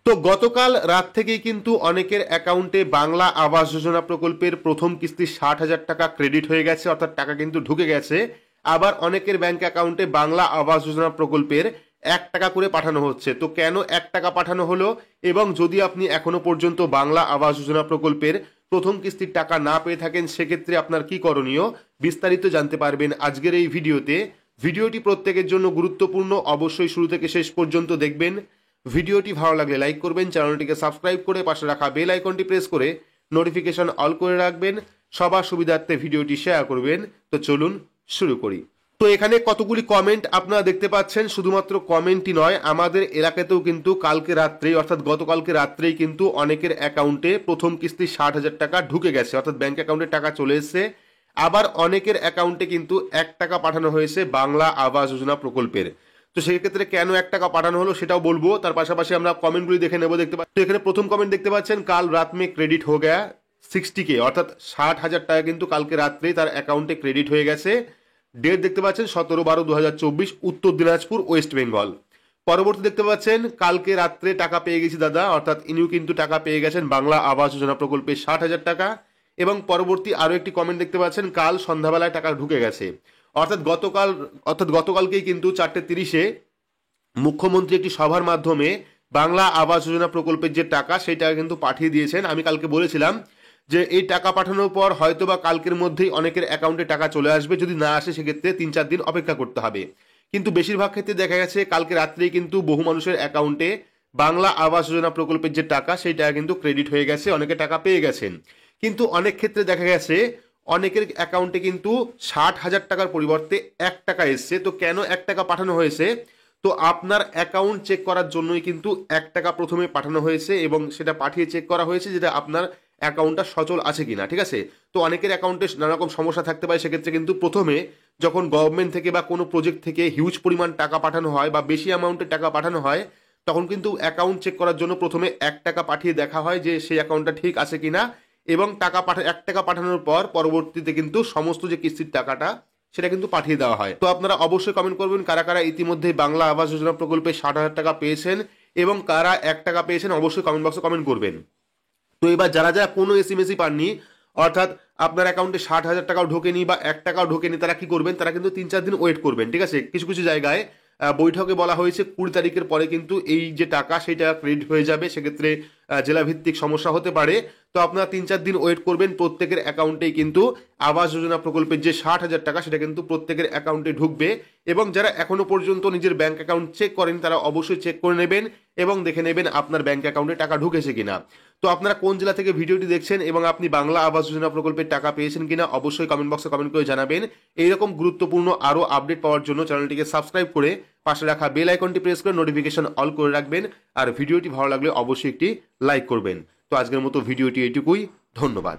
তো গতকাল রাত থেকেই কিন্তু অনেকের অ্যাকাউন্টে বাংলা আবাস যোজনা প্রকল্পের প্রথম কিস্তি 60,000 টাকা ক্রেডিট হয়ে গেছে, অর্থাৎ টাকা কিন্তু ঢুকে গেছে। আবার অনেকের ব্যাংক অ্যাকাউন্টে বাংলা আবাস যোজনা প্রকল্পের 1 টাকা করে পাঠানো হচ্ছে। তো কেন 1 টাকা পাঠানো হলো, এবং যদি আপনি এখনো পর্যন্ত বাংলা আবাস যোজনা প্রকল্পের প্রথম কিস্তির টাকা না পেয়ে থাকেন, সেক্ষেত্রে আপনার কি করণীয় বিস্তারিত জানতে পারবেন আজকের এই ভিডিওতে। ভিডিওটি প্রত্যেকের জন্য গুরুত্বপূর্ণ, অবশ্যই শুরু থেকে শেষ পর্যন্ত দেখবেন। ভিডিওটি ভালো লাগলে লাইক করবেন, চ্যানেলটিকে সাবস্ক্রাইব করে পাশে রাখা বেল আইকনটি প্রেস করে নোটিফিকেশন অল করে রাখবেন, সবার সুবিধার্থে ভিডিওটি শেয়ার করবেন। তো চলুন শুরু করি। তো এখানে কতগুলি কমেন্ট আপনারা দেখতে পাচ্ছেন, শুধুমাত্র কমেন্টই নয়, আমাদের এলাকাতেও কিন্তু কালকে রাত্রেই অর্থাৎ গতকালকে রাত্রেই কিন্তু অনেকের অ্যাকাউন্টে প্রথম কিস্তি 60,000 টাকা ঢুকে গেছে, অর্থাৎ ব্যাংক অ্যাকাউন্টে টাকা চলে এসেছে। আবার অনেকের অ্যাকাউন্টে কিন্তু 1 টাকা পাঠানো হয়েছে বাংলা আবাস যোজনা প্রকল্পের। তো সেক্ষেত্রে কেন 1 টাকা পাঠানো হলো সেটাও বলবো, তার পাশাপাশি আমরা কমেন্টগুলি দেখে নেবো। দেখতে পাচ্ছি, তো এখানে প্রথম কমেন্ট দেখতে পাচ্ছেন, কাল রাত মে ক্রেডিট হয়ে গয়া 60K, অর্থাৎ 60,000 টাকা কিন্তু কালকে রাত্রেই তার অ্যাকাউন্টে ক্রেডিট হয়ে গেছে। ডেট দেখতে পাচ্ছেন 17/12/2024, উত্তর দিনাজপুর, ওয়েস্ট বেঙ্গল। পরবর্তী দেখতে পাচ্ছেন, কালকে রাত্রে টাকা পেয়ে গেছি দাদা, অর্থাৎ ইনিও কিন্তু টাকা পেয়ে গেছেন বাংলা আবাস যোজনা প্রকল্পে 60,000 টাকা। এবং পরবর্তী আরো একটি কমেন্ট দেখতে পাচ্ছেন, কাল সন্ধ্যাবেলায় টাকা ঢুকে গেছে, অর্থাৎ গতকালকেই কিন্তু 4:30-এ মুখ্যমন্ত্রী একটি সভার মাধ্যমে বাংলা আবাস যোজনা প্রকল্পের যে টাকা সেই টাকা কিন্তু পাঠিয়ে দিয়েছেন। আমি কালকে বলেছিলাম যে এই টাকা পাঠানোর পর হয়তোবা কালকের মধ্যেই অনেকের অ্যাকাউন্টে টাকা চলে আসবে, যদি না আসে সেক্ষেত্রে 3-4 দিন অপেক্ষা করতে হবে। কিন্তু বেশিরভাগ ক্ষেত্রে দেখা গেছে কালকে রাত্রেই কিন্তু বহু মানুষের অ্যাকাউন্টে বাংলা আবাস যোজনা প্রকল্পের যে টাকা সেই টাকা কিন্তু ক্রেডিট হয়ে গেছে, অনেকে টাকা পেয়ে গেছেন। কিন্তু অনেক ক্ষেত্রে দেখা গেছে অনেকের অ্যাকাউন্টে কিন্তু 60,000 টাকার পরিবর্তে 1 টাকা এসছে। তো কেন 1 টাকা পাঠানো হয়েছে, তো আপনার অ্যাকাউন্ট চেক করার জন্যই কিন্তু 1 টাকা প্রথমে পাঠানো হয়েছে, এবং সেটা পাঠিয়ে চেক করা হয়েছে যেটা আপনার অ্যাকাউন্টটা সচল আছে কিনা, ঠিক আছে। তো অনেকের অ্যাকাউন্টে নানা রকম সমস্যা থাকতে পারে, সেক্ষেত্রে কিন্তু প্রথমে যখন গভর্নমেন্ট থেকে বা কোনো প্রজেক্ট থেকে হিউজ পরিমাণ টাকা পাঠানো হয় বা বেশি অ্যামাউন্টের টাকা পাঠানো হয়, তখন কিন্তু অ্যাকাউন্ট চেক করার জন্য প্রথমে 1 টাকা পাঠিয়ে দেখা হয় যে সেই অ্যাকাউন্টটা ঠিক আছে কিনা, এবং 1 টাকা পাঠানোর পর পরবর্তীতে কিন্তু সমস্ত যে কিস্তির টাকাটা সেটা কিন্তু পাঠিয়ে দেওয়া হয়। তো আপনারা অবশ্যই কমেন্ট করবেন কারা কারা ইতিমধ্যে বাংলা আবাস যোজনা প্রকল্পে 60,000 টাকা পেয়েছেন, এবং কারা 1 টাকা পেয়েছেন অবশ্যই কমেন্ট বক্সে কমেন্ট করবেন। তো এবার যারা যারা কোনো এসএমএসই পাননি, অর্থাৎ আপনার অ্যাকাউন্টে 60,000 টাকাও ঢোকেনি বা 1 টাকাও ঢোকেনি, তারা কি করবেন, তারা কিন্তু 3-4 দিন ওয়েট করবেন, ঠিক আছে। কিছু কিছু জায়গায় বৈঠকে বলা হয়েছে 20 তারিখের পরে কিন্তু এই যে টাকা সেই টাকা ক্রেডিট হয়ে যাবে, সেক্ষেত্রে জেলাভিত্তিক সমস্যা হতে পারে। তো আপনারা 3-4 দিন ওয়েট করবেন, প্রত্যেকের অ্যাকাউন্টেই কিন্তু আবাস যোজনা প্রকল্পের যে 60,000 টাকা সেটা কিন্তু প্রত্যেকের অ্যাকাউন্টে ঢুকবে। এবং যারা এখনো পর্যন্ত নিজের ব্যাংক অ্যাকাউন্ট চেক করেন তারা অবশ্যই চেক করে নেবেন এবং দেখে নেবেন আপনার ব্যাংক অ্যাকাউন্টে টাকা ঢুকেছে কিনা। তো আপনারা কোন জেলা থেকে ভিডিওটি দেখছেন এবং আপনি বাংলা আবাস যোজনা প্রকল্পের টাকা পেয়েছেন কিনা অবশ্যই কমেন্ট বক্সে কমেন্ট করে জানাবেন। এইরকম গুরুত্বপূর্ণ আরও আপডেট পাওয়ার জন্য চ্যানেলটিকে সাবস্ক্রাইব করে পাশে রাখা বেল আইকনটি প্রেস করে নোটিফিকেশন অল করে রাখবেন, আর ভিডিওটি ভালো লাগলে অবশ্যই একটি লাইক করবেন। তো আজকের মতো ভিডিওটি এইটুকুই, ধন্যবাদ।